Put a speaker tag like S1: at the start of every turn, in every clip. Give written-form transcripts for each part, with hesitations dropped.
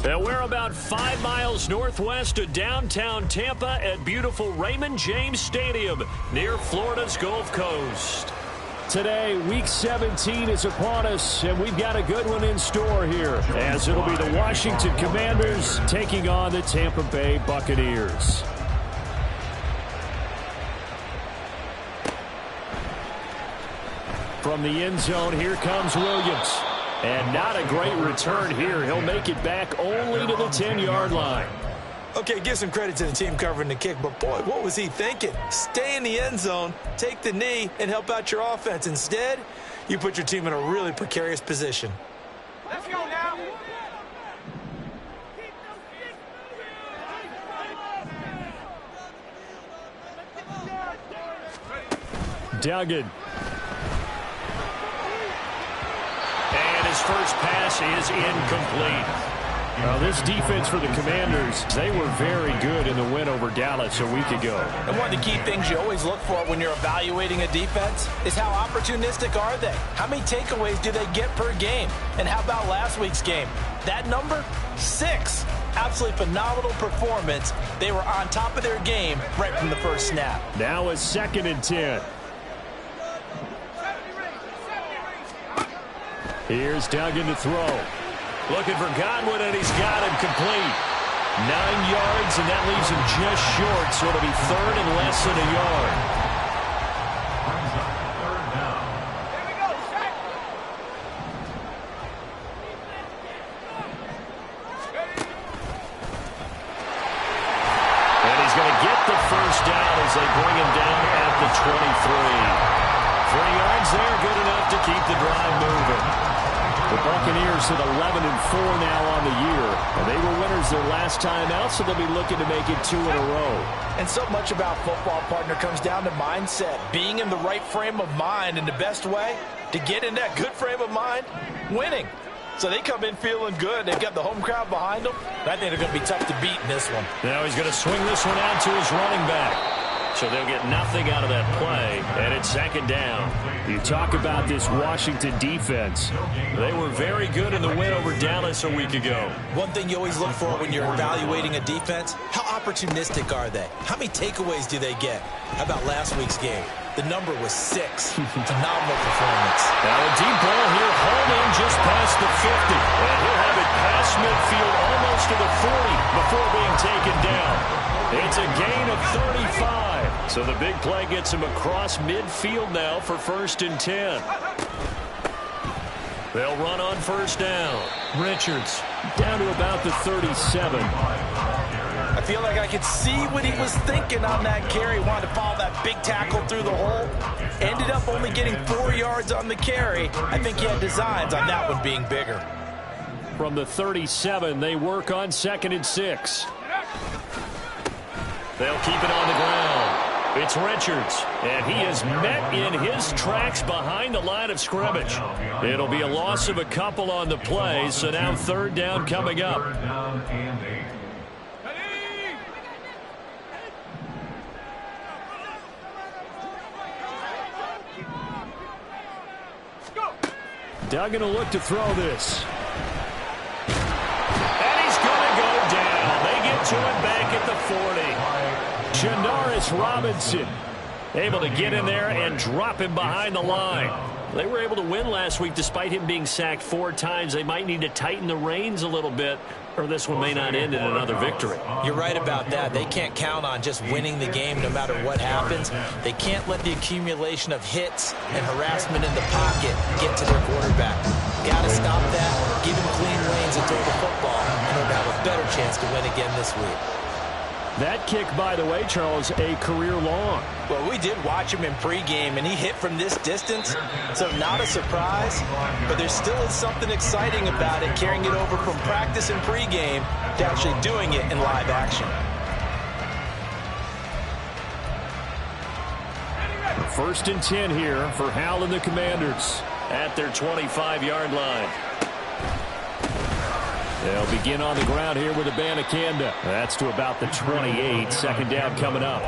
S1: And we're about 5 miles northwest of downtown Tampa at beautiful Raymond James Stadium near Florida's Gulf Coast.
S2: Today, Week 17 is upon us, and we've got a good one in store here, as it'll be the Washington Commanders taking on the Tampa Bay Buccaneers. From the end zone, here comes Williams. And not a great return here. He'll make it back only to the 10-yard line.
S3: Okay, give some credit to the team covering the kick, but boy, what was he thinking? Stay in the end zone, take the knee, and help out your offense. Instead, you put your team in a really precarious position.
S4: Let's go now.
S1: Duggan. And his first pass is incomplete.
S2: This defense for the Commanders, they were very good in the win over Dallas a week ago.
S5: And one of the key things you always look for when you're evaluating a defense is how opportunistic are they? How many takeaways do they get per game? And how about last week's game? That number? 6. Absolutely phenomenal performance. They were on top of their game right from the first snap.
S2: Now a 2nd and 10. Here's Duggan to throw.
S1: Looking for Godwin, and he's got him complete. 9 yards, and that leaves him just short, so it'll be 3rd and less than a yard. And he's going to get the first down as they bring him down at the 23. 3 yards there, good enough to keep the drive moving.
S2: The Buccaneers at 11-4 now on the year. And they were winners their last time out, so they'll be looking to make it 2 in a row.
S5: And so much about football, partner, comes down to mindset. Being in the right frame of mind, and the best way to get in that good frame of mind, winning. So they come in feeling good. They've got the home crowd behind them. I think they're going to be tough to beat in this one.
S1: Now he's going to swing this one out to his running back. So they'll get nothing out of that play, and it's 2nd down.
S2: You talk about this Washington defense.
S1: They were very good in the win over Dallas a week ago.
S5: One thing you always look for when you're evaluating a defense, how opportunistic are they? How many takeaways do they get? How about last week's game? The number was 6. Phenomenal performance.
S1: Now a deep ball here, hauled in just past the 50. And he'll have it past midfield almost to the 40 before being taken down. It's a gain of 35. So the big play gets him across midfield now for 1st and 10. They'll run on 1st down.
S2: Richards down to about the 37.
S5: I feel like I could see what he was thinking on that carry. Wanted to follow that big tackle through the hole. Ended up only getting 4 yards on the carry. I think he had designs on that one being bigger.
S2: From the 37, they work on 2nd and 6.
S1: They'll keep it on the ground. It's Richards, and he is met in his tracks behind the line of scrimmage. It'll be a loss of a couple on the play, so now 3rd down coming up.
S2: Duggan will look to throw this.
S1: And he's going to go down. They get to it back at the 40.
S2: Janaris Robinson able to get in there and drop him behind the line.
S1: They were able to win last week despite him being sacked 4 times. They might need to tighten the reins a little bit, or this one may not end in another victory.
S5: You're right about that. They can't count on just winning the game no matter what happens. They can't let the accumulation of hits and harassment in the pocket get to their quarterback. Got to stop that, give him clean lanes and throw the football, and they'll have a better chance to win again this week.
S2: That kick, by the way, Charles, a career long.
S5: Well, we did watch him in pregame, and he hit from this distance, so not a surprise. But there still is something exciting about it, carrying it over from practice and pregame to actually doing it in live action.
S2: First and 10 here for Hal and the Commanders
S1: at their 25-yard line.
S2: They'll begin on the ground here with Abanikanda. That's to about the 28. Second down coming up.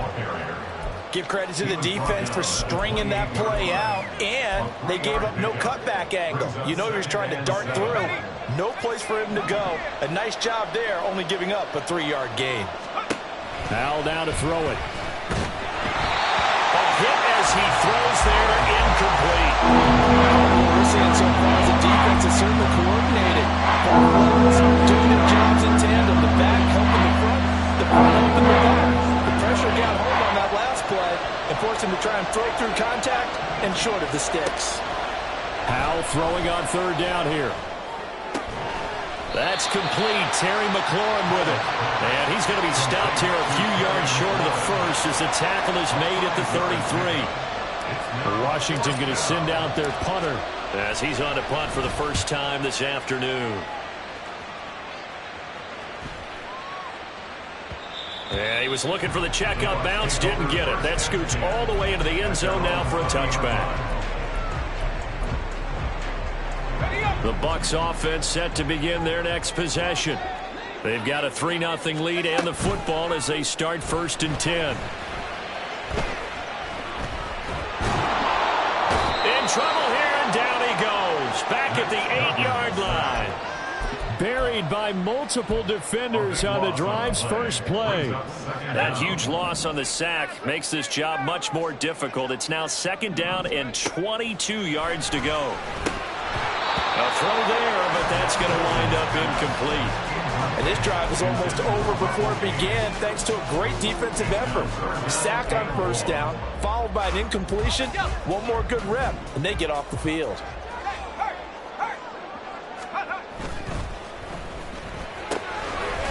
S5: Give credit to the defense for stringing that play out, and they gave up no cutback angle. You know he was trying to dart through. No place for him to go. A nice job there, only giving up a 3-yard gain.
S2: Howell now to throw it. A hit as he throws there, incomplete.
S5: What we're seeing so far is the defense is certainly coordinated. Both levels doing their jobs in tandem. The back helping the front helping the back. The pressure got home on that last play and forced him to try and throw through contact and short of the sticks.
S2: Howell throwing on 3rd down here. That's complete. Terry McLaurin with it. And he's going to be stopped here a few yards short of the first as the tackle is made at the 33. Washington going to send out their punter as he's on to punt for the first time this afternoon. Yeah, he was looking for the checkup bounce, didn't get it. That scoots all the way into the end zone now for a touchback. The Bucs offense set to begin their next possession. They've got a 3-0 lead and the football as they start 1st and 10. In trouble here, and down he goes. Back at the 8-yard line. Buried by multiple defenders on the drive's first play. That huge loss on the sack makes this job much more difficult. It's now 2nd down and 22 yards to go. A throw there, but that's going to wind up incomplete.
S5: And this drive was almost over before it began thanks to a great defensive effort. Sack on 1st down, followed by an incompletion. One more good rep, and they get off the field.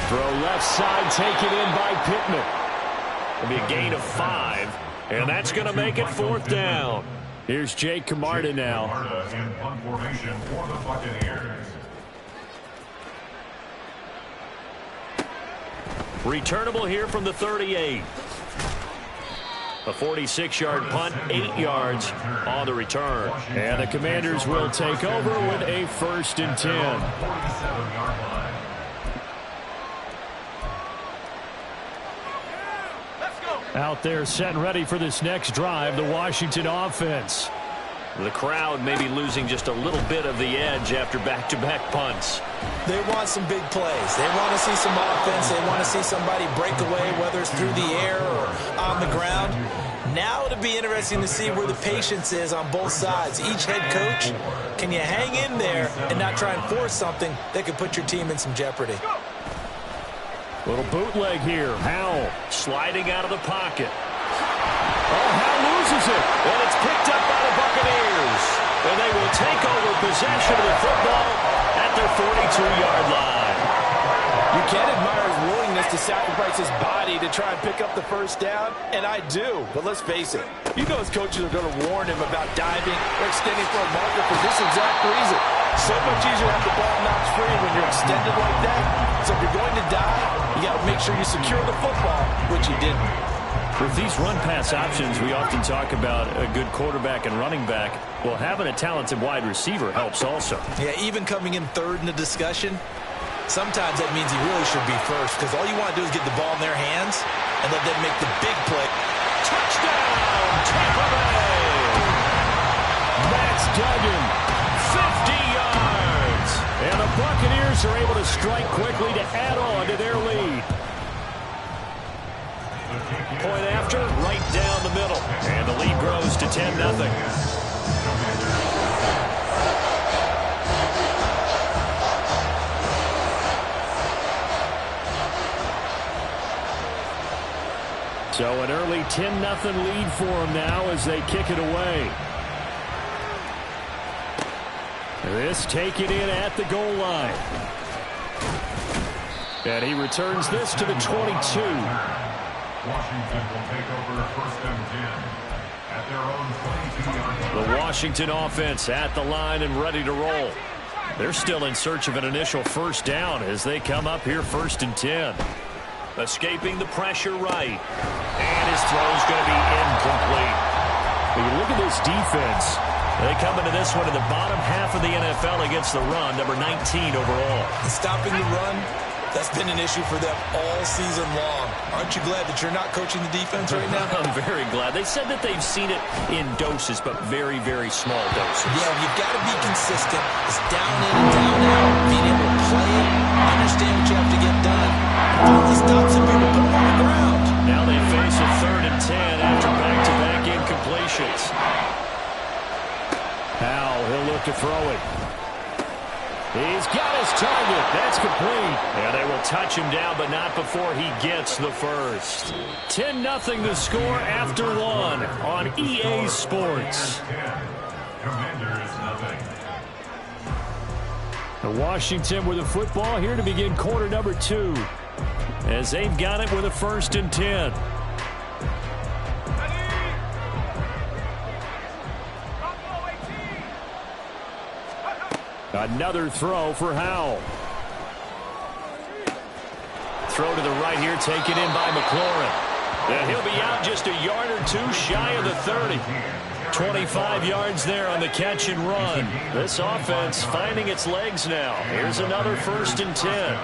S2: Throw left side, taken in by Pittman. It'll be a gain of 5, and that's going to make it 4th down. Here's Jake Camarda now.
S4: In punt formation for the Buccaneers.
S2: Returnable here from the 38. A 46-yard punt, 8 yards on the return. And the Commanders will take over with a 1st and 10.
S4: 47-yard line.
S2: Out there set and ready for this next drive, the Washington offense. The crowd may be losing just a little bit of the edge after back-to-back punts.
S5: They want some big plays. They want to see some offense. They want to see somebody break away, whether it's through the air or on the ground. Now it'll be interesting to see where the patience is on both sides. Each head coach, can you hang in there and not try and force something that could put your team in some jeopardy?
S2: Little bootleg here. Howell sliding out of the pocket. Oh, Howell loses it. And it's picked up by the Buccaneers. And they will take over possession of the football at their 42-yard line.
S5: You can admire his willingness to sacrifice his body to try and pick up the 1st down, and I do. But let's face it, you know his coaches are going to warn him about diving or extending for a marker for this exact reason. So much easier to have the ball knocked free when you're extended like that. So if you're going to dive, you got to make sure you secure the football, which he didn't.
S2: With these run-pass options, we often talk about a good quarterback and running back. Well, having a talented wide receiver helps also.
S5: Yeah, even coming in 3rd in the discussion, sometimes that means he really should be 1st because all you want to do is get the ball in their hands and let them make the big play.
S2: Touchdown, Tampa Bay! Max Duggan, 50 yards. And the Buccaneers are able to strike quickly to add on to their lead. Point after, right down the middle. And the lead grows to 10-0. So an early 10-0 lead for them now as they kick it away. This taken in at the goal line. And he returns this to the 22.
S4: Washington will take over 1st and 10 at their own 22-yard line.
S2: The Washington offense at the line and ready to roll. They're still in search of an initial 1st down as they come up here 1st and 10. Escaping the pressure right. And his throw's going to be incomplete. When you look at this defense, they come into this one in the bottom half of the NFL against the run, number 19 overall.
S5: Stopping the run, that's been an issue for them all season long.
S3: Aren't you glad that you're not coaching the defense right now?
S2: I'm very glad. They said that they've seen it in doses, but very, very small doses.
S3: Yeah, you've got to be consistent. It's down in and down out. Being able to play it, understand what you have to get done. Finally stop some people, put them on the ground.
S2: Now they face a 3rd and 10 after back-to-back incompletions. Howell, he'll look to throw it. He's got his target. That's complete. Yeah, they will touch him down, but not before he gets the first. 10-0 the score after 1 on EA Sports. The Washington with the football here to begin quarter number 2. As they've got it with a 1st and 10. Another throw for Howell. Throw to the right here, taken in by McLaurin. And he'll be out just a yard or 2 shy of the 30. 25 yards there on the catch and run. This offense finding its legs now. Here's another 1st and 10.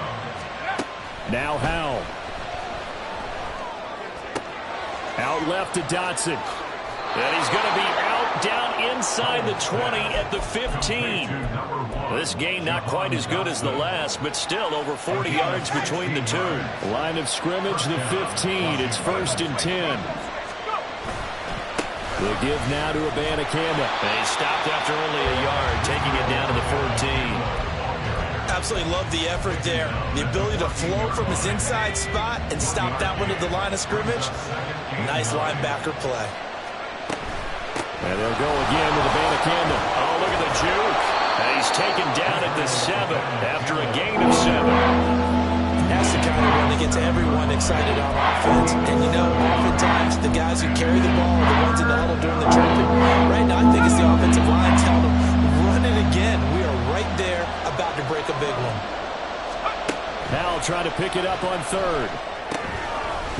S2: Now Howell. Out left to Dotson. And he's going to be out down inside the 20 at the 15. This game not quite as good as the last, but still over 40 yards between the two. Line of scrimmage, the 15. It's 1st and 10. The give now to Abanikanda. They stopped after only a yard, taking it down to the 14.
S5: Absolutely love the effort there. The ability to flow from his inside spot and stop that one at the line of scrimmage. Nice linebacker play.
S2: And they'll go again with Abanikanda. Oh, look at the juke. And he's taken down at the 7 after a gain of 7.
S5: That's the kind of one that gets everyone excited on offense. And, you know, oftentimes the guys who carry the ball are the ones in the huddle doing the trapping. Right now, I think it's the offensive line telling them, run it again. We are right there about to break a big one.
S2: Howell trying to pick it up on 3rd.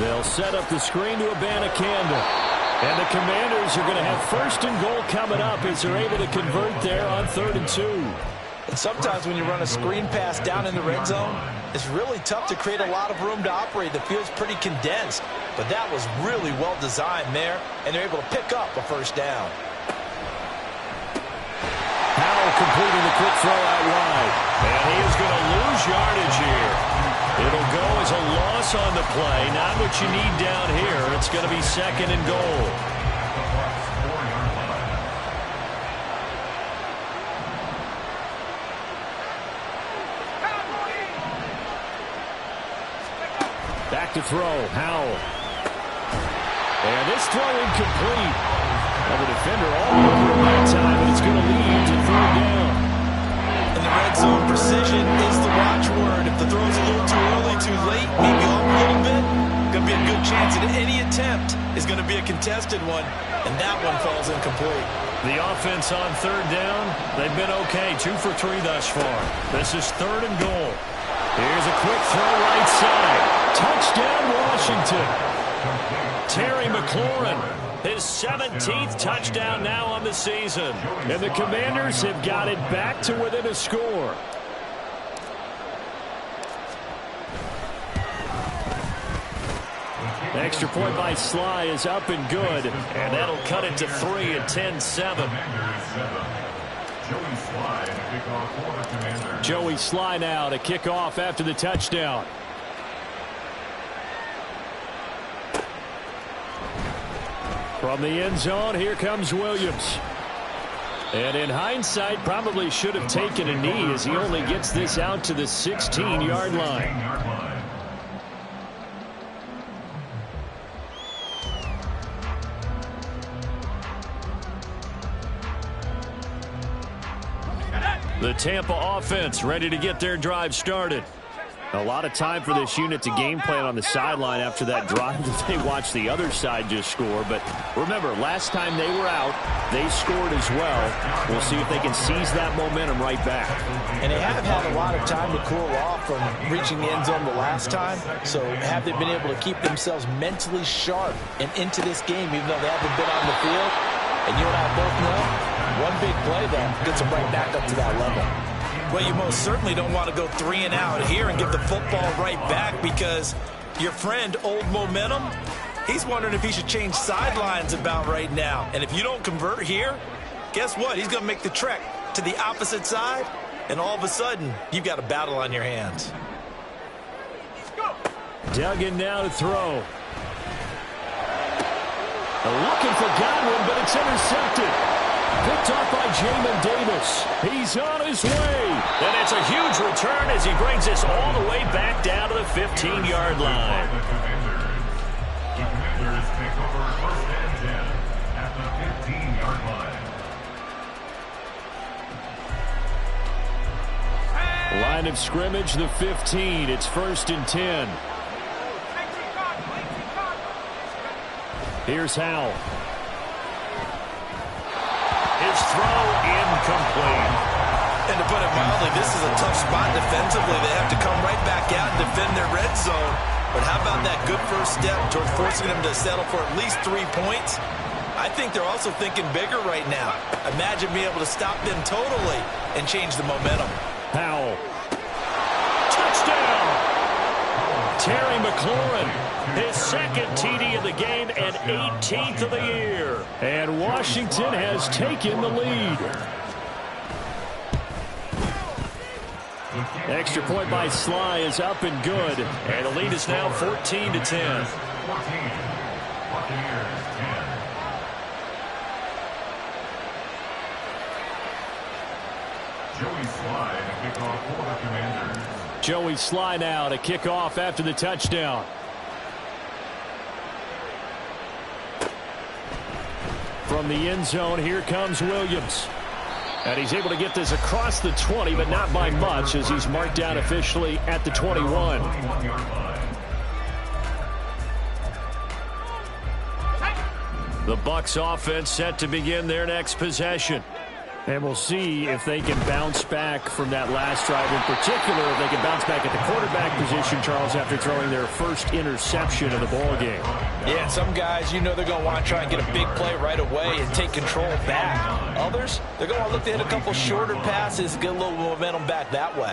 S2: They'll set up the screen to Abanikanda. And the Commanders are going to have 1st and goal coming up as they're able to convert there on 3rd and 2.
S5: And sometimes when you run a screen pass down in the red zone, it's really tough to create a lot of room to operate. The field's pretty condensed. But that was really well designed there, and they're able to pick up a 1st down.
S2: Howell completing the quick throw out wide. And he is going to lose yardage here. It'll go as a loss on the play. Not what you need down here. It's going to be 2nd and goal. Back to throw. Howell. And this throw incomplete. Well, the defender all over him that time, and it's going to lead to 3rd down.
S5: In the red zone, precision is the watchword. If the throw's a little too early, too late, maybe off a little bit, going to be a good chance that any attempt is going to be a contested one, and that one falls incomplete.
S2: The offense on 3rd down, they've been okay. 2 for 3 thus far. This is 3rd and goal. Here's a quick throw right side. Touchdown, Washington. Terry McLaurin. His 17th touchdown now on the season. And the Commanders have got it back to within a score. Extra point by Sly is up and good. And that'll cut it to 3 at 10-7. Joey Sly now to kick off after the touchdown. From the end zone, here comes Williams. And in hindsight, probably should have taken a knee as he only gets this out to the 16-yard line. The Tampa offense ready to get their drive started. A lot of time for this unit to game plan on the sideline after that drive that they watched the other side just score. But remember, last time they were out, they scored as well. We'll see if they can seize that momentum right back.
S5: And they have had a lot of time to cool off from reaching the end zone the last time. So have they been able to keep themselves mentally sharp and into this game, even though they haven't been on the field? And you and I both know, one big play, though, gets them right back up to that level. Well, you most certainly don't want to go 3 and out here and give the football right back, because Your friend, Old Momentum, he's wondering if he should change sidelines about right now. And if you don't convert here, guess what? He's going to make the trek to the opposite side, and all of a sudden, you've got a battle on your hands.
S2: Duggan now to throw. Looking for Godwin, but it's intercepted. Picked off by Jamin Davis. He's on his way.
S1: And it's a huge return as he brings us all the way back down to the 15-yard line.
S4: The Commanders take over 1st and 10 at the 15-yard line.
S2: Line of scrimmage, the 15. It's 1st and 10. Here's Howell.
S1: His throw incomplete.
S5: And to put it mildly, this is a tough spot defensively. They have to come right back out and defend their red zone. But how about that good first step towards forcing them to settle for at least 3 points? I think they're also thinking bigger right now. Imagine being able to stop them totally and change the momentum.
S2: Howell. Touchdown! Terry McLaurin, his second TD of the game and 18th of the year. And Washington has taken the lead. Extra point by Sly is up and good.
S1: And the lead is now 14-10.
S4: 14. Buccaneers 10. Joey Sly to kick off for the Commanders.
S2: Joey Sly now to kick off after the touchdown. From the end zone, here comes Williams. And he's able to get this across the 20, but not by much, as he's marked down officially at the 21. The Bucs offense set to begin their next possession. And we'll see if they can bounce back from that last drive in particular, if they can bounce back at the quarterback position, Charles, after throwing their first interception of the ballgame.
S5: Yeah, some guys, you know they're going to want to try and get a big play right away and take control back. Others, they're going to look to hit a couple shorter passes, get a little momentum back that way.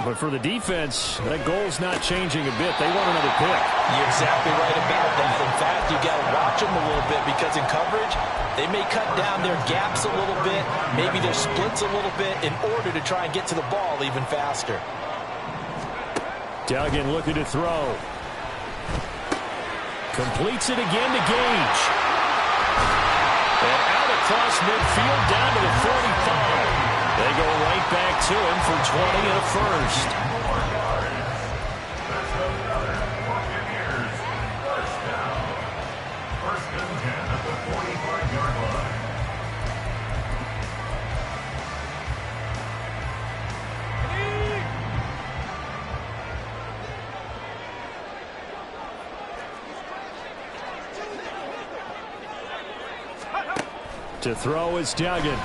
S2: But for the defense, that goal's not changing a bit. They want another pick.
S5: You're exactly right about that. In fact, you got to watch them a little bit because in coverage, they may cut down their gaps a little bit, maybe their splits a little bit in order to try and get to the ball even faster.
S2: Duggan looking to throw. Completes it again to Gage.
S1: And out across midfield down to the 45. They go right back to him for 20 and a first.
S2: To throw is Duggan.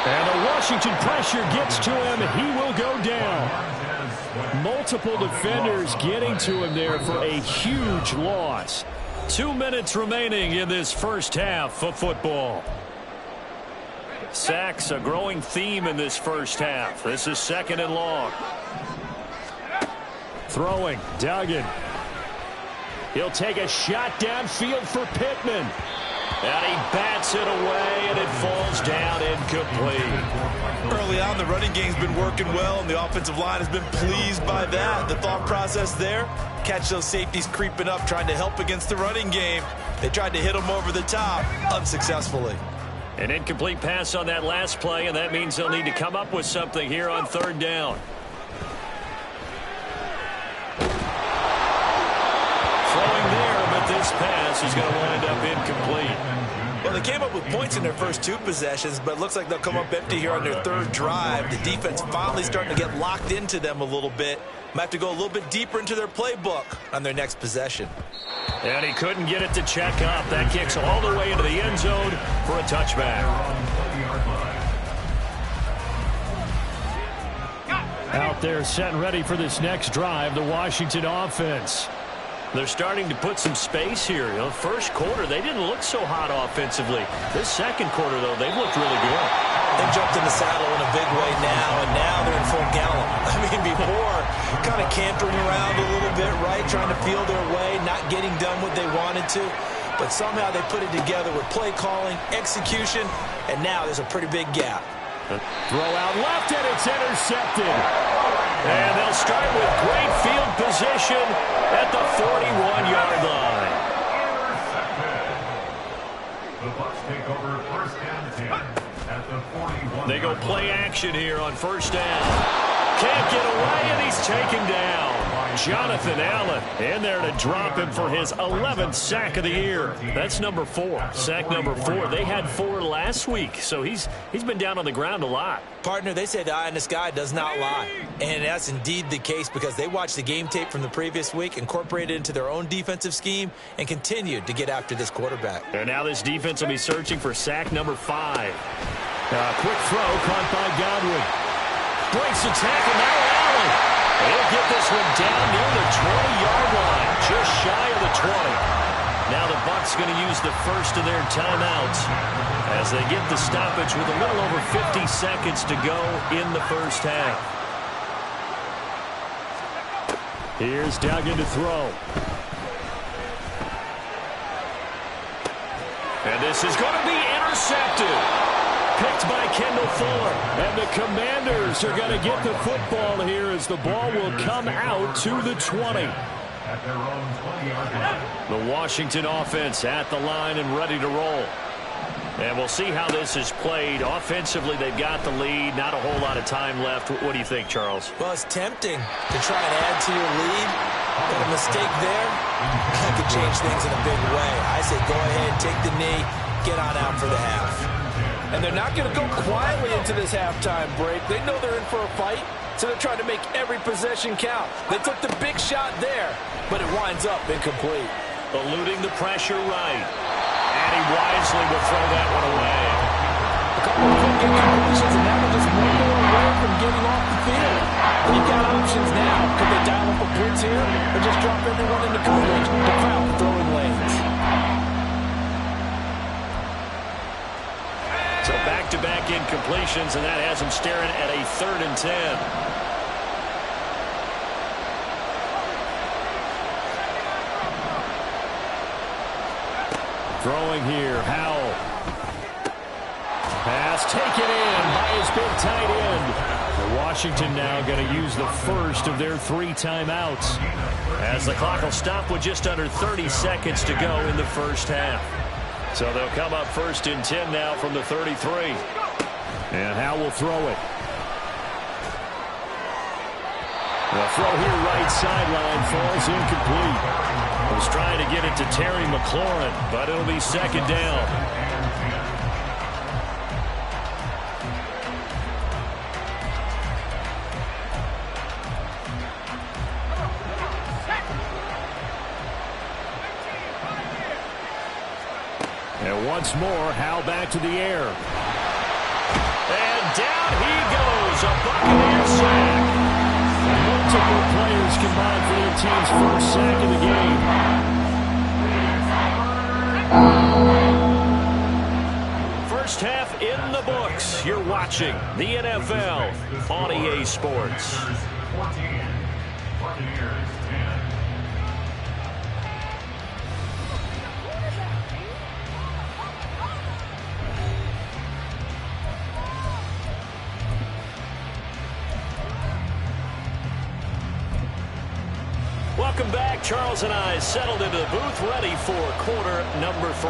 S2: And the Washington pressure gets to him. He will go down. Multiple defenders getting to him there for a huge loss. 2 minutes remaining in this first half of football.
S1: Sacks, a growing theme in this first half. This is 2nd and long.
S2: Throwing, Duggan. He'll take a shot downfield for Pittman.
S1: And he bats it away, and it falls down incomplete.
S5: Early on, the running game's been working well, and the offensive line has been pleased by that. The thought process there, catch those safeties creeping up, trying to help against the running game. They tried to hit them over the top, unsuccessfully.
S1: An incomplete pass on that last play, and that means they'll need to come up with something here on 3rd down. Throwing there, but this pass is going to wind up incomplete.
S5: Well, they came up with points in their first 2 possessions, but it looks like they'll come up empty here on their 3rd drive. The defense finally starting to get locked into them a little bit. Might have to go a little bit deeper into their playbook on their next possession.
S1: And he couldn't get it to check up. That kicks all the way into the end zone for a touchback.
S2: Out there set and ready for this next drive, the Washington offense.
S1: They're starting to put some space here. You know, first quarter, they didn't look so hot offensively. This second quarter, though, they've looked really good.
S5: They jumped in the saddle in a big way now, and now they're in full gallop. I mean, before
S3: kind of campering around a little bit, right? Trying to feel their way, not getting done what they wanted to. But somehow they put it together with play calling, execution, and now there's a pretty big gap.
S2: Throw out left, and it's intercepted. And they'll start with great field position at the 41-yard line.
S4: The Bucs take over first and 10 at the 41.
S2: They go play action here on first down. Can't get away, and he's taken down. Jonathan Allen in there to drop him for his 11th sack of the year. That's number 4. Sack number 4. They had 4 last week, so he's been down on the ground a lot.
S3: Partner, they say the eye in the sky does not lie. And that's indeed the case because they watched the game tape from the previous week, incorporated it into their own defensive scheme, and continued to get after this quarterback.
S2: And now this defense will be searching for sack number 5. Quick throw caught by Godwin. Breaks the tackle, now Allen. He'll get this one down near the 20-yard line, just shy of the 20. Now the Bucs going to use the first of their timeouts as they get the stoppage with a little over 50 seconds to go in the first half. Here's Duggan to throw. And this is going to be intercepted. Picked by Kendall Fuller. And the Commanders are going to get the football here as the ball will come out to the 20.
S4: At their own 20-yard line.
S2: The Washington offense at the line and ready to roll. And we'll see how this is played. Offensively, they've got the lead. Not a whole lot of time left. What do you think, Charles?
S3: Well, it's tempting to try and add to your lead. But a mistake there could change things in a big way. I say go ahead, take the knee, get on out for the half.
S5: And they're not going to go quietly into this halftime break. They know they're in for a fight, so they're trying to make every possession count. They took the big shot there, but it winds up incomplete.
S2: Eluding the pressure right. And he wisely will throw that one away.
S5: A couple of quick incompletions, and now they're just one more away from getting off the field. They've got options now. Could they dial up a blitz here or just drop everyone into coverage to crowd the throwing lanes?
S2: So back-to-back incompletions, and that has him staring at a 3rd and 10. Throwing here, Howell. Pass taken in by his big tight end. Washington now going to use the first of their 3 timeouts as the clock will stop with just under 30 seconds to go in the first half. So they'll come up 1st and 10 now from the 33. And Howell will throw it. The throw here right sideline falls incomplete. Was trying to get it to Terry McLaurin, but it'll be 2nd down. And once more, Howell back to the air. And down he goes, a Buccaneer sack. Multiple players combined for their team's first sack of the game. First half in the books. You're watching the NFL on EA Sports.
S4: 14, Buccaneers 10.
S2: Welcome back. Charles and I settled into the booth, ready for quarter number 3.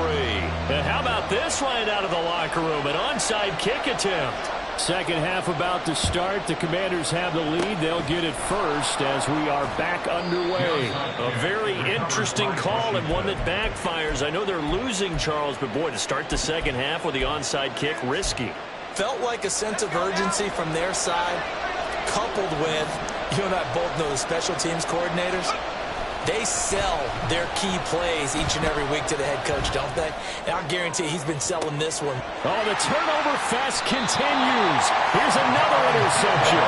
S2: And how about this right out of the locker room? An onside kick attempt. Second half about to start. The Commanders have the lead. They'll get it first as we are back underway. A very interesting call and one that backfires. I know they're losing, Charles, but boy, to start the second half with the onside kick, risky.
S3: Felt like a sense of urgency from their side, coupled with, you and I both know the special teams coordinators. They sell their key plays each and every week to the head coach, don't they? And I guarantee he's been selling this one.
S2: Oh, the turnover fest continues. Here's another interception.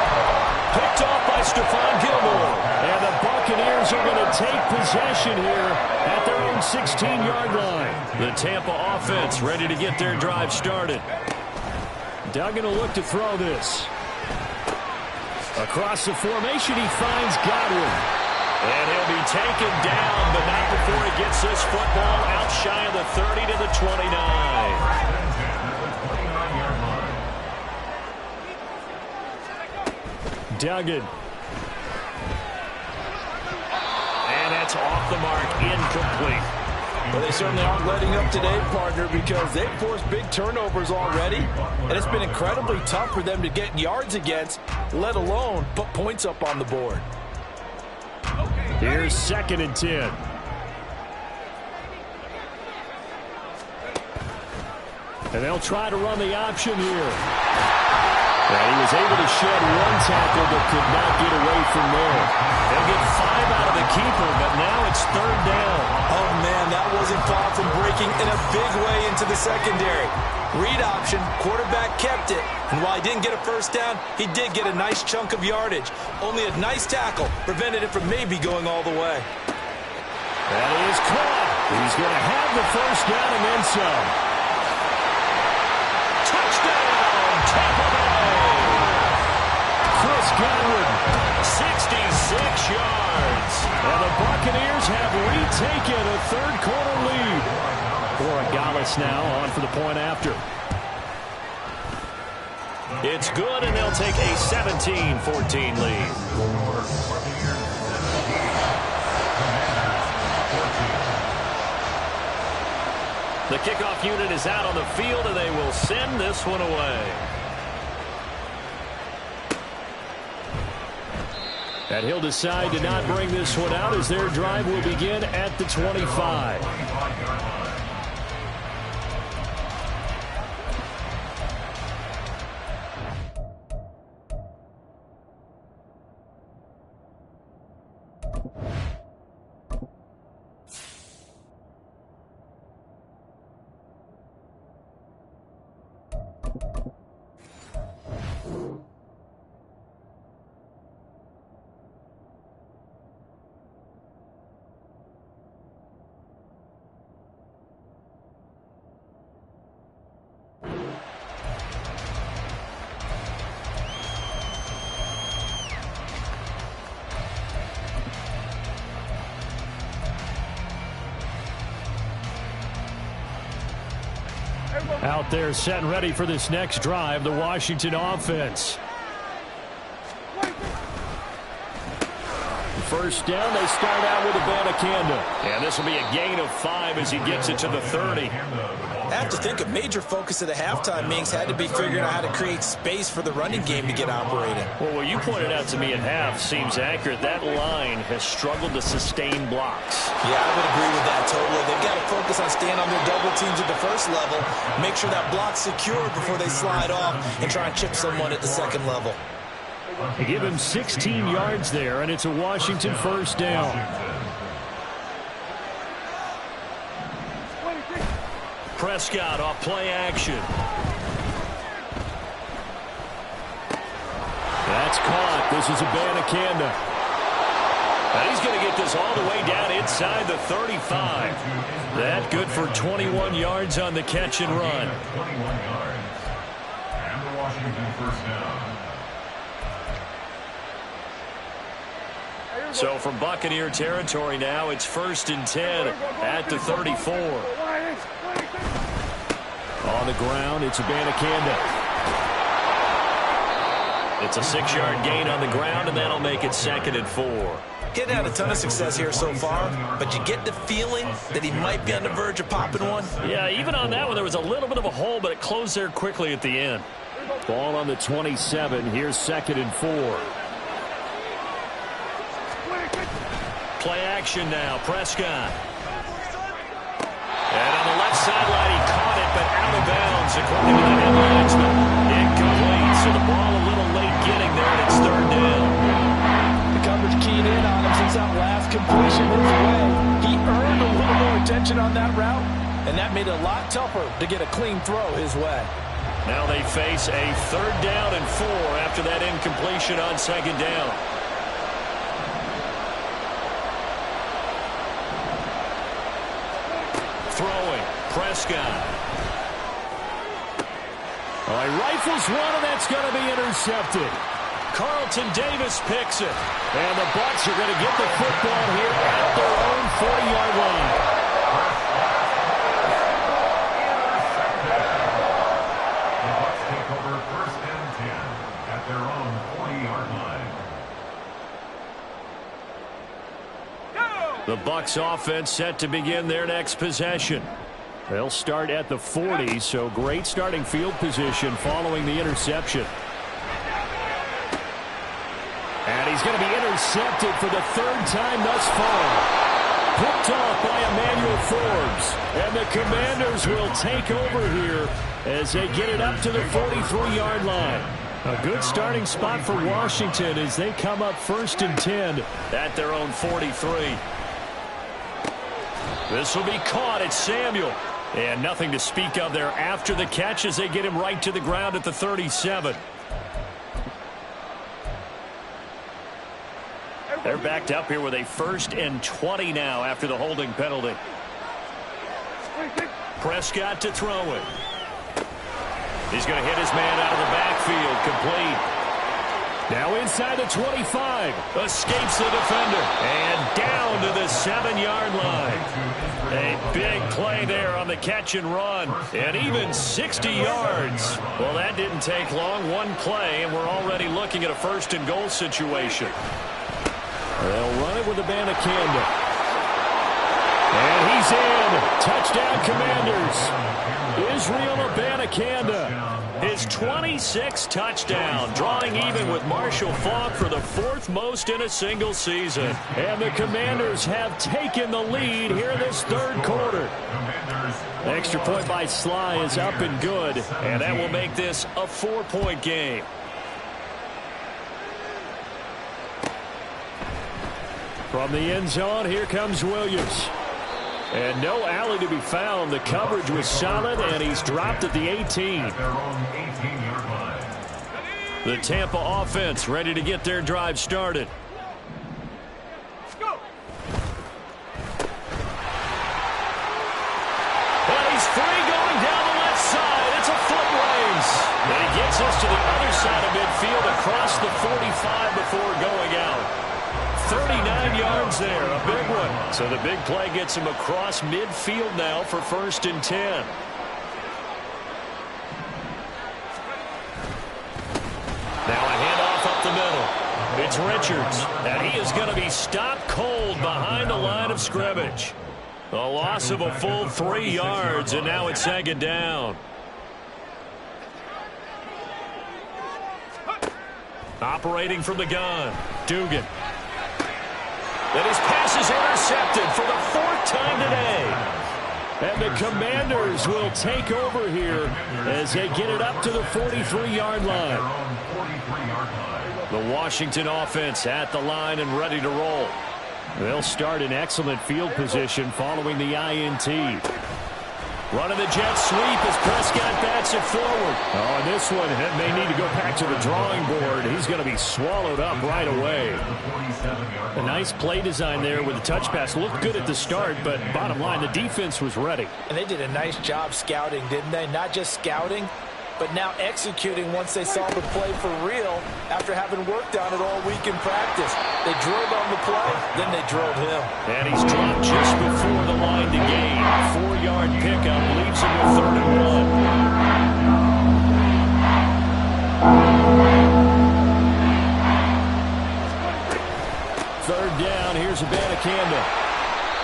S2: Picked off by Stephon Gilmore. And the Buccaneers are going to take possession here at their own 16-yard line. The Tampa offense ready to get their drive started. Duggan will look to throw this. Across the formation, he finds Godwin. And he'll be taken down, but not before he gets this football out shy of the 30 to the 29. Duggan. And that's off the mark, incomplete.
S5: Well, they certainly aren't letting up today, partner, because they've forced big turnovers already, and it's been incredibly tough for them to get yards against, let alone put points up on the board.
S2: Here's 2nd and 10. And they'll try to run the option here. And he was able to shed one tackle but could not get away from there. They'll get 5 out of the keeper, but now it's 3rd down.
S3: Oh, man, that wasn't far from breaking in a big way into the secondary. Read option, quarterback kept it, and while he didn't get a first down, he did get a nice chunk of yardage. Only a nice tackle prevented it from maybe going all the way.
S2: That is caught. He's going to have the first down and then some. Touchdown, Tampa Bay! Chris Godwin, 66 yards. And the Buccaneers have retaken a third-quarter lead. Borregales now on for the point after. It's good, and they'll take a 17-14 lead. The kickoff unit is out on the field, and they will send this one away. And he'll decide to not bring this one out as their drive will begin at the 25. Out there set and ready for this next drive, the Washington offense. First down, they start out with Abanikanda. And this will be a gain of 5 as he gets it to the 30.
S3: I have to think a major focus of the halftime meetings had to be figuring out how to create space for the running game to get operating.
S2: Well, what you pointed out to me at half seems accurate. That line has struggled to sustain blocks.
S3: Yeah, I would agree with that totally. They've got to focus on staying on their double teams at the first level, make sure that block's secure before they slide off and try and chip someone at the second level.
S2: They give him 16 yards there, and it's a Washington first down. Prescott off play action. That's caught. This is Abanikanda. And he's going to get this all the way down inside the 35. That good for 21 yards on the catch and run.
S4: 21 yards. And the Washington first down.
S2: So from Buccaneer territory now, it's 1st and 10 at the 34. On the ground, it's Abanikanda. It's a 6-yard gain on the ground, and that'll make it 2nd and 4.
S3: Getting had a ton of success here so far, but you get the feeling that he might be on the verge of popping one.
S2: Yeah, even on that one, there was a little bit of a hole, but it closed there quickly at the end. Ball on the 27. Here's 2nd and 4. Play action now, Prescott. And on the left sideline, he caught it, but out of bounds, according to the headlinesman. Incomplete, so the ball a little late getting there, and it's 3rd down.
S5: The coverage keyed in on him since that last completion was away. He earned a little more attention on that route, and that made it a lot tougher to get a clean throw his way.
S2: Now they face a 3rd down and 4 after that incompletion on 2nd down. Throwing, Prescott. Oh, he rifles one, and that's going to be intercepted. Carl Carlton Davis picks it. And the Bucs are going to get the football here at their own 40-yard line.
S4: The Bucs take over 1st and 10 at their own 40-yard line.
S2: The Bucs offense set to begin their next possession. They'll start at the 40, so great starting field position following the interception. And he's going to be intercepted for the 3rd time thus far. Picked off by Emmanuel Forbes. And the Commanders will take over here as they get it up to the 43-yard line. A good starting spot for Washington as they come up 1st and 10 at their own 43. This will be caught at Samuel. And nothing to speak of there after the catch as they get him right to the ground at the 37. They're backed up here with a 1st and 20 now after the holding penalty. Prescott to throw it. He's going to hit his man out of the backfield, complete. Now inside the 25. Escapes the defender. And down to the 7-yard line. A big play there on the catch and run. And even 60 yards. Well, that didn't take long. One play, and we're already looking at a 1st and goal situation. They'll run it with Abanikanda. And he's in. Touchdown, Commanders. Israel Abanikanda. His 26th touchdown, drawing even with Marshall Faulk for the 4th most in a single season. And the Commanders have taken the lead here in this 3rd quarter. The extra point by Sly is up and good, and that will make this a 4-point game. From the end zone, here comes Williams. And no alley to be found. The coverage was solid, and he's dropped at the 18. The Tampa offense ready to get their drive started. And he's free going down the left side. It's a foot race. And he gets us to the other side of midfield across the 45 before going out. 39 yards there, a big one. So the big play gets him across midfield now for 1st and 10. Now a handoff up the middle. It's Richards, and he is going to be stopped cold behind the line of scrimmage. A loss of a full 3 yards, and now it's 2nd down. Operating from the gun, Dugan. And his pass is intercepted for the 4th time today. And the Commanders will take over here as they get it up to the 43-yard line. The Washington offense at the line and ready to roll. They'll start in excellent field position following the INT. Running the jet sweep as Prescott bats it forward. Oh, and this one may need to go back to the drawing board. He's going to be swallowed up right away. A nice play design there with the touch pass. Looked good at the start, but bottom line, the defense was ready.
S5: And they did a nice job scouting, didn't they? Not just scouting, but now executing once they saw the play for real after having worked on it all week in practice. They drilled on the play, then they drilled him.
S2: And he's dropped just before the line to gain. 4-yard pickup leaves him with 3rd and 1. 3rd down, here's Abanikanda.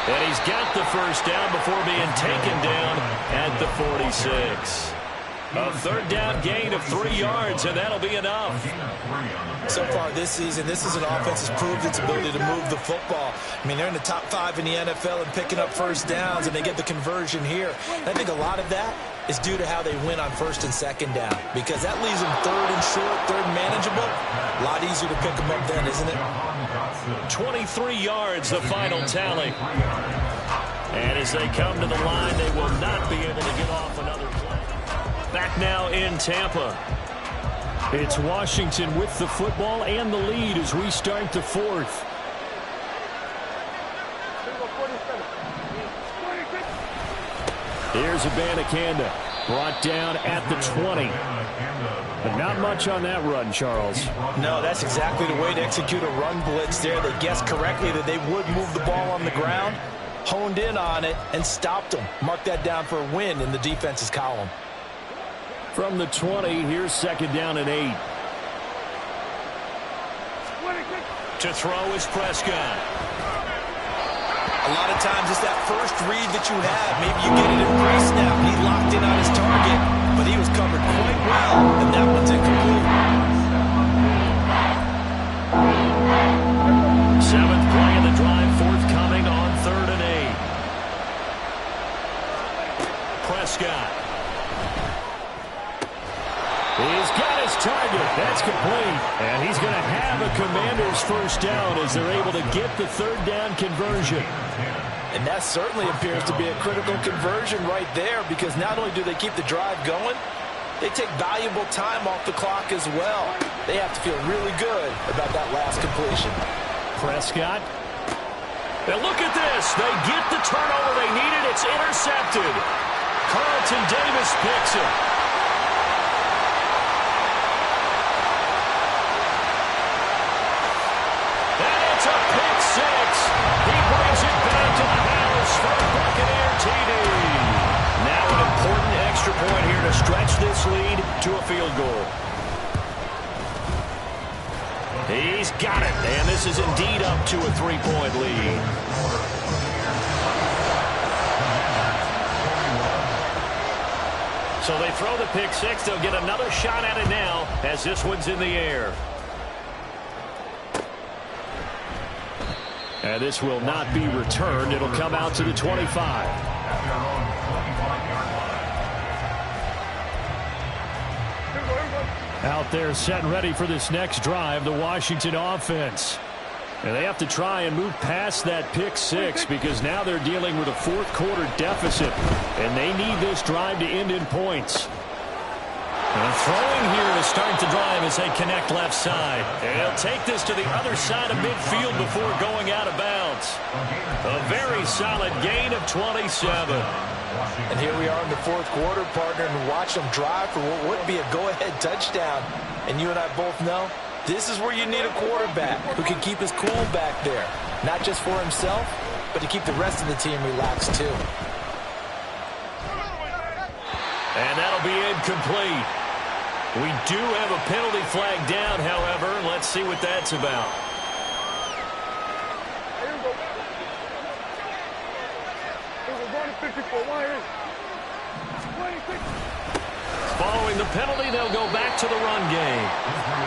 S2: And he's got the 1st down before being taken down at the 46. A 3rd down gain of 3 yards, and that'll be enough.
S3: So far this season, this is an offense that's proved its ability to move the football. I mean, they're in the top 5 in the NFL and picking up 1st downs, and they get the conversion here. And I think a lot of that is due to how they win on 1st and 2nd down, because that leaves them 3rd and short, 3rd and manageable. A lot easier to pick them up then, isn't it?
S2: 23 yards, the final tally. And as they come to the line, they will not be able to get off another play. Back now in Tampa. It's Washington with the football and the lead as we start the 4th. Here's Abanikanda. Brought down at the 20. But not much on that run, Charles.
S5: No, that's exactly the way to execute a run blitz there. They guessed correctly that they would move the ball on the ground, honed in on it, and stopped them. Mark that down for a win in the defense's column.
S2: From the 20, here's second down and 8. To throw is Prescott.
S5: A lot of times it's that first read that you have. Maybe you get it in pre-snap. He locked in on his target, but he was covered quite well, and that one's incomplete.
S2: 7th play of the drive, forthcoming on 3rd and 8. Prescott. He's got his target. That's complete. And he's going to have a Commander's first down as they're able to get the 3rd down conversion.
S5: And that certainly appears to be a critical conversion right there, because not only do they keep the drive going, they take valuable time off the clock as well. They have to feel really good about that last completion.
S2: Prescott. And look at this. They get the turnover they needed. It's intercepted. Carlton Davis picks it. It's a pick six. He brings it back to the house for a Buccaneer TD. Now an important extra point here to stretch this lead to a field goal. He's got it, and this is indeed up to a 3-point lead. So they throw the pick six. They'll get another shot at it now as this one's in the air. And this will not be returned. It'll come out to the 25. Out there set and ready for this next drive, the Washington offense. And they have to try and move past that pick six because now they're dealing with a 4th quarter deficit. And they need this drive to end in points. And throwing here to start the drive as they connect left side. And he'll take this to the other side of midfield before going out of bounds. A very solid gain of 27.
S5: And here we are in the 4th quarter, partner, and watch them drive for what would be a go-ahead touchdown. And you and I both know this is where you need a quarterback who can keep his cool back there. Not just for himself, but to keep the rest of the team relaxed too.
S2: And that'll be incomplete. We do have a penalty flag down, however. Let's see what that's about. Following the penalty, they'll go back to the run game.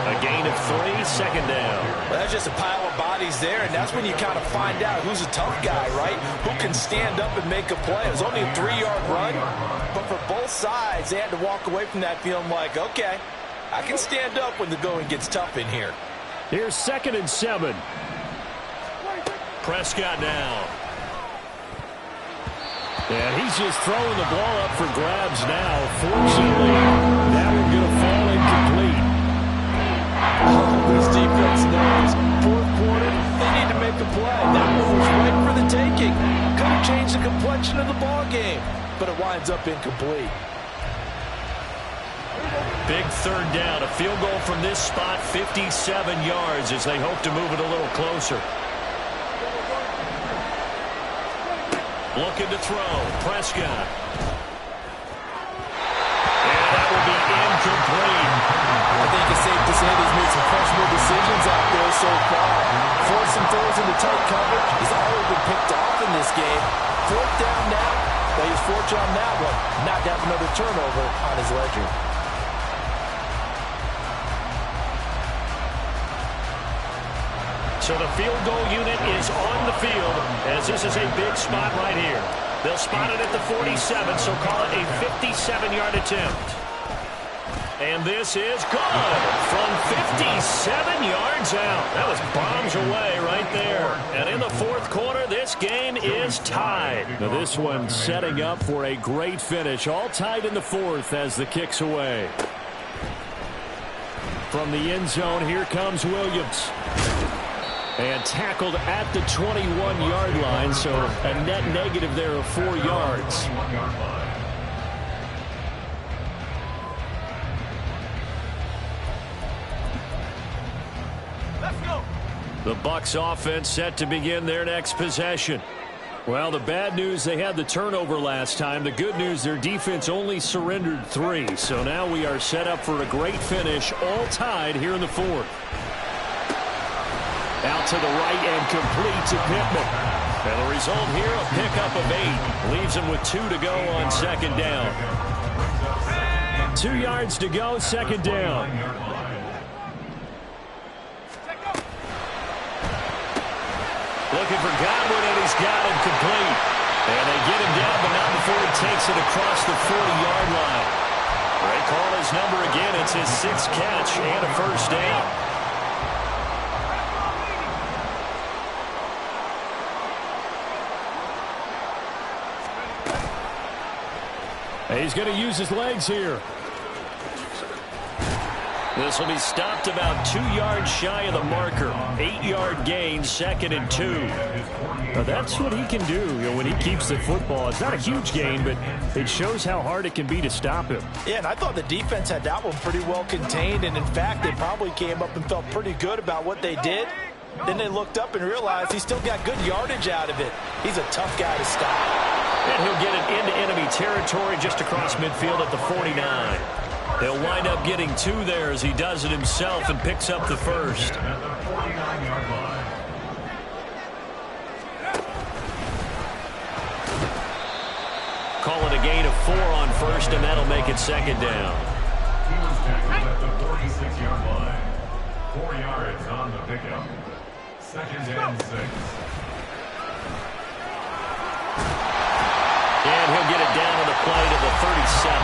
S2: A gain of 3, second down.
S5: Well, that's just a pile of bodies there, and that's when you kind of find out who's a tough guy, right? Who can stand up and make a play. It was only a 3-yard run, but for both sides, they had to walk away from that feeling like, okay, I can stand up when the going gets tough in here.
S2: Here's 2nd and 7. Prescott now. And he's just throwing the ball up for grabs now. Fortunately, that one's going to fall incomplete.
S5: This defense knows 4th quarter, they need to make a play. That one was right for the taking. Could have changed the complexion of the ball game, but it winds up incomplete.
S2: Big 3rd down. A field goal from this spot, 57 yards as they hope to move it a little closer. Looking to throw. Prescott. And that will be incomplete.
S5: I think it's safe to say he's made some questionable decisions out there so far. Forcing throws into tight coverage. He's already been picked off in this game. 4th down now. But he's fortunate on that one. Not to have another turnover on his ledger.
S2: So the field goal unit is on the field as this is a big spot right here. They'll spot it at the 47, so call it a 57-yard attempt. And this is good from 57 yards out. That was bombs away right there. And in the 4th quarter, this game is tied. Now this one setting up for a great finish. All tied in the 4th as the kick's away. From the end zone, here comes Williams. And tackled at the 21-yard line, so a net negative there of 4 yards. The Bucs offense set to begin their next possession. Well, the bad news, they had the turnover last time. The good news, their defense only surrendered 3. So now we are set up for a great finish, all tied here in the 4th. Out to the right and complete to Pittman. And the result here, a pickup of 8. Leaves him with 2 to go on second down. 2 yards to go, second down. Looking for Godwin, and he's got him complete. And they get him down, but not before he takes it across the 40-yard line. They call his number again. It's his 6th catch and a first down. He's going to use his legs here. This will be stopped about 2 yards shy of the marker. 8-yard gain, 2nd and 2. Now that's what he can do, when he keeps the football. It's not a huge gain, but it shows how hard it can be to stop him.
S5: Yeah, and I thought the defense had that one pretty well contained, and in fact, they probably came up and felt pretty good about what they did. Then they looked up and realized he still got good yardage out of it. He's a tough guy to stop.
S2: And he'll get it into enemy territory just across midfield at the 49. He'll wind up getting 2 there as he does it himself and picks up the first. Call it a gain of 4 on first, and that'll make it second down.
S4: He was tackled at the 46-yard line. 4 yards on the pickup. 2nd and 6.
S2: And he'll get it down on the play to the 37.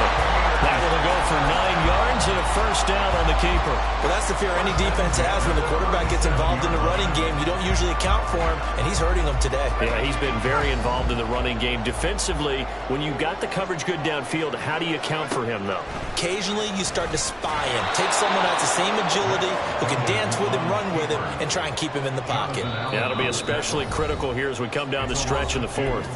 S2: That will go for 9 yards and a first down on the keeper.
S3: Well, that's the fear any defense has when the quarterback gets involved in the running game. You don't usually account for him, and he's hurting them today.
S2: Yeah, he's been very involved in the running game. Defensively, when you've got the coverage good downfield, how do you account for him, though?
S3: Occasionally, you start to spy him. Take someone who has the same agility, who can dance with him, run with him, and try and keep him in the pocket.
S2: Yeah, it'll be especially critical here as we come down the stretch in the 4th.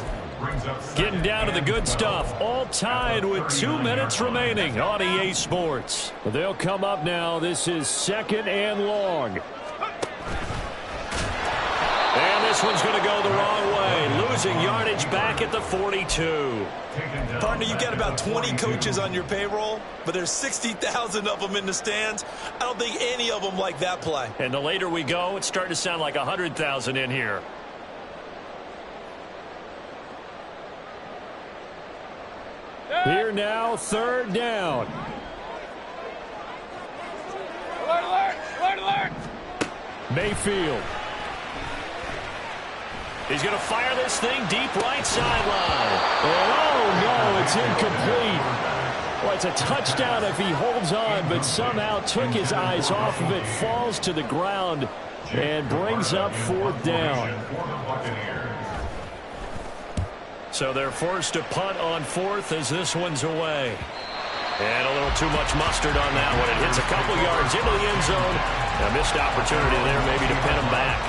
S2: Getting down to the good stuff, all tied with 2 minutes remaining on EA Sports. They'll come up now. This is 2nd and long. And this one's going to go the wrong way. Losing yardage back at the 42.
S3: Partner, you've got about 20 coaches on your payroll, but there's 60,000 of them in the stands. I don't think any of them like that play.
S2: And the later we go, it's starting to sound like 100,000 in here. Here now, 3rd down.
S6: Alert, alert, alert, alert.
S2: Mayfield. He's going to fire this thing deep right sideline. Oh, no, it's incomplete. Well, it's a touchdown if he holds on, but somehow took his eyes off of it, falls to the ground, and brings up 4th down. So they're forced to punt on 4th as this one's away. And a little too much mustard on that one. It hits a couple yards into the end zone. A missed opportunity there maybe to pin him back.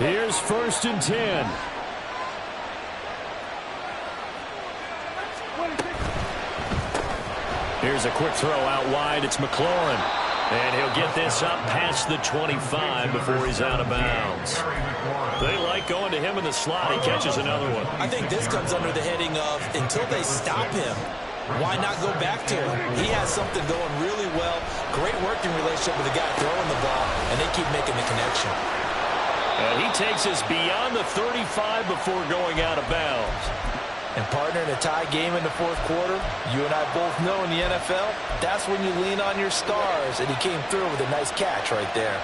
S2: Here's 1st and 10. Here's a quick throw out wide. It's McLaurin. And he'll get this up past the 25 before he's out of bounds. They like going to him in the slot. He catches another one.
S3: I think this comes under the heading of until they stop him, why not go back to him? He has something going really well. Great working relationship with the guy throwing the ball, and they keep making the connection.
S2: And he takes us beyond the 35 before going out of bounds.
S5: And partner, in a tie game in the 4th quarter, you and I both know in the NFL, that's when you lean on your stars, and he came through with a nice catch right there.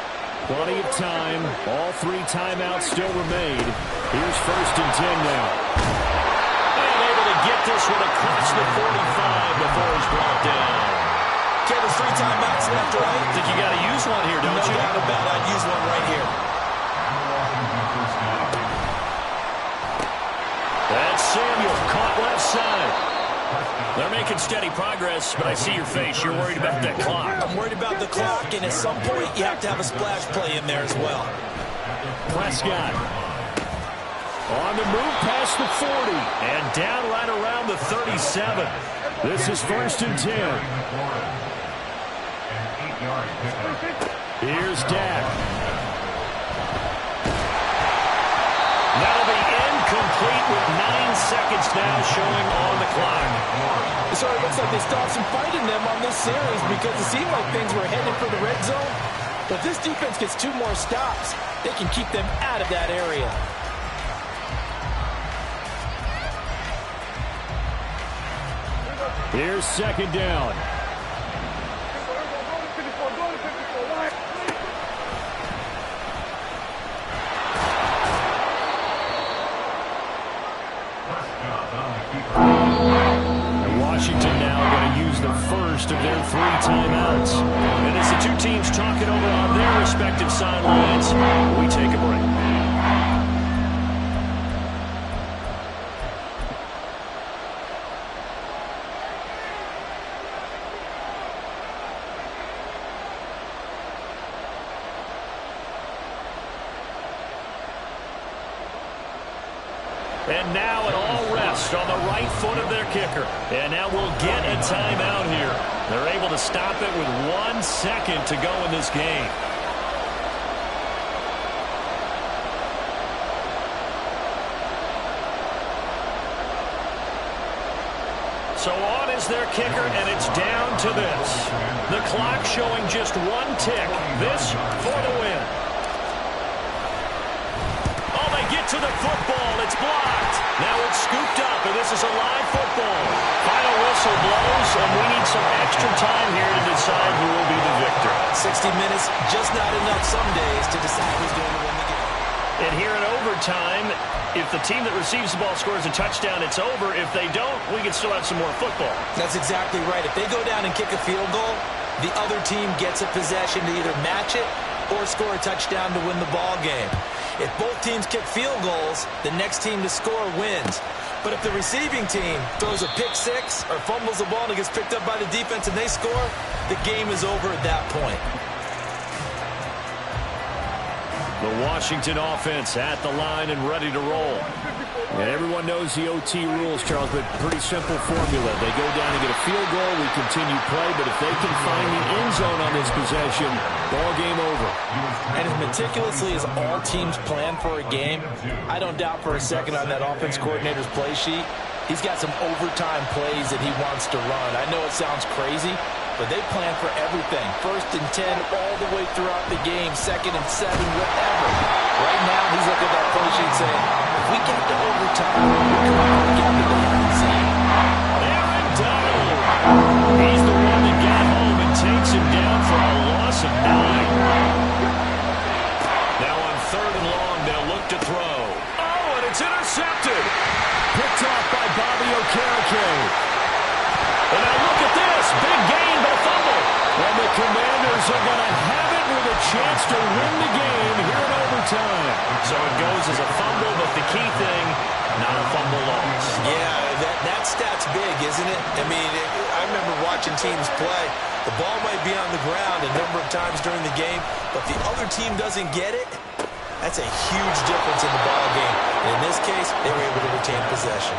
S2: Plenty of time. All 3 timeouts still remain. Here's 1st and 10 now. And able to get this one across the 45 before he's brought down.
S3: Okay, there's 3 timeouts left, right?
S2: I think you got to use one here, don't you?
S3: No doubt about it. I'd use one right here.
S2: That's Samuel, caught left side. They're making steady progress, but I see your face. You're worried about that clock.
S3: I'm worried about the clock, and at some point, you have to have a splash play in there as well.
S2: Prescott. On the move past the 40 and down right around the 37. This is 1st and 10. Here's Dak. That'll be incomplete with 9 seconds now showing on the clock.
S5: So it looks like they stopped some fight in them on this series because it seemed like things were headed for the red zone. But this defense gets 2 more stops. They can keep them out of that area.
S2: Here's 2nd down. And Washington now going to use the first of their 3 timeouts. And as the 2 teams talk it over on their respective sidelines, we take a break. And now it all rests on the right foot of their kicker. And now we'll get a timeout here. They're able to stop it with 1 second to go in this game. So on is their kicker, and it's down to this. The clock showing just 1 tick. This for the win. Get to the football. It's blocked. Now it's scooped up, and this is a live football. Final whistle blows, and we need some extra time here to decide who will be the victor.
S3: 60 minutes, just not enough some days to decide who's going to win the game.
S2: And here in overtime, if the team that receives the ball scores a touchdown, it's over. If they don't, we can still have some more football.
S3: That's exactly right. If they go down and kick a field goal, the other team gets a possession to either match it or score a touchdown to win the ball game. If both teams kick field goals, the next team to score wins. But if the receiving team throws a pick 6 or fumbles the ball and it gets picked up by the defense and they score, the game is over at that point.
S2: The Washington offense at the line and ready to roll. And everyone knows the OT rules, Charles, but pretty simple formula. They go down and get a field goal, we continue play, but if they can find the end zone on this possession, ball game over.
S5: And as meticulously as all teams plan for a game, I don't doubt for a second on that offense coordinator's play sheet, he's got some overtime plays that he wants to run. I know it sounds crazy, but they plan for everything. 1st and 10 all the way throughout the game, 2nd and 7, whatever. Right now, he's looking at that play sheet saying, if we get to overtime, we can probably get to the end zone.
S2: Aaron Donald. He's the one that got home and takes him down for a loss of 9. Now on 3rd and long, they'll look to throw. Oh, and it's intercepted. Picked off by Bobby Okereke. And now look at this. Big gain, but a fumble. And the Commanders are going to have it with a chance to win the game here in overtime. So it goes as a fumble, but the key thing, not a fumble loss.
S3: Yeah, that stat's big, isn't it? I mean, I remember watching teams play. The ball might be on the ground a number of times during the game, but the other team doesn't get it. That's a huge difference in the ball game. And in this case, they were able to retain possession.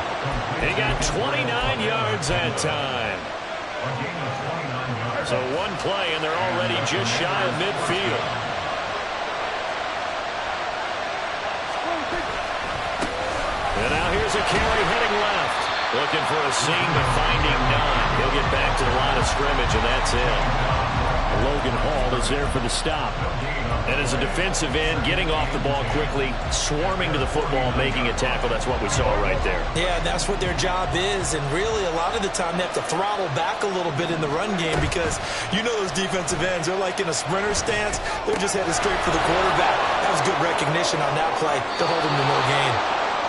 S2: They got 29 yards that time. So 1 play, and they're already just shy of midfield. And now here's a carry heading left. Looking for a seam, but finding none. He'll get back to the line of scrimmage, and that's it. Logan Hall is there for the stop. And as a defensive end, getting off the ball quickly, swarming to the football, making a tackle, that's what we saw right there.
S3: Yeah, that's what their job is, and really a lot of the time they have to throttle back a little bit in the run game because you know those defensive ends, they're like in a sprinter stance. They're just headed straight for the quarterback. That was good recognition on that play to hold him to no gain.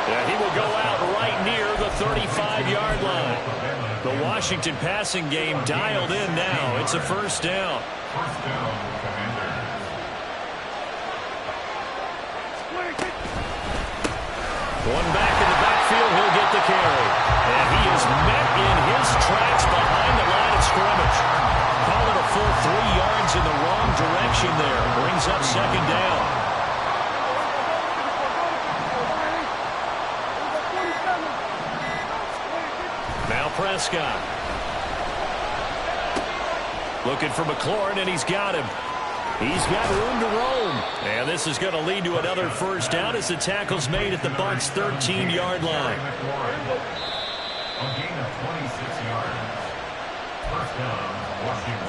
S2: Yeah, he will go out right near the 35-yard line. The Washington passing game dialed in now. It's a 1st down.
S4: First down, Commanders.
S2: One back in the backfield, he'll get the carry. And he is met in his tracks behind the line of scrimmage. Call it a full 3 yards in the wrong direction there. Brings up 2nd down. shot. Looking for McLaurin, and he's got him. He's got room to roam. And this is going to lead to another first down as the tackle's made at the Bucs' 13-yard line.
S4: A gain of 26 yards. First down, Washington.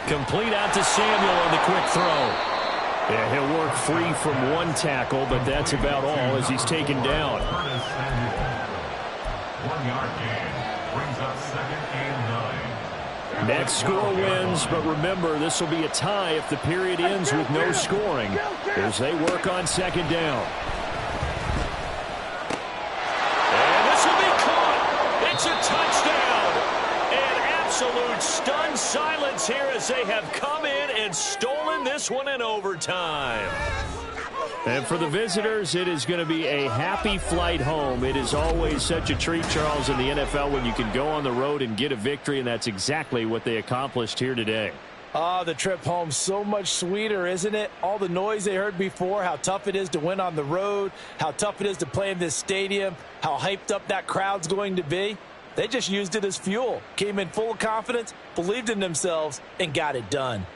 S2: Complete out to Samuel on the quick throw. Yeah, he'll work free from one tackle, but that's about all as he's taken down.
S4: 1 yard gain brings up 2nd and 9.
S2: Next score wins, but remember, this will be a tie if the period ends with no scoring as they work on 2nd down. And this will be caught. It's a touchdown. An absolute stunned silence here as they have come in and stolen this one in overtime. And for the visitors, it is going to be a happy flight home. It is always such a treat, Charles, in the NFL when you can go on the road and get a victory, and that's exactly what they accomplished here today.
S5: The trip home so much sweeter, isn't it? All the noise they heard before, how tough it is to win on the road, how tough it is to play in this stadium, how hyped up that crowd's going to be. They just used it as fuel, came in full of confidence, believed in themselves, and got it done.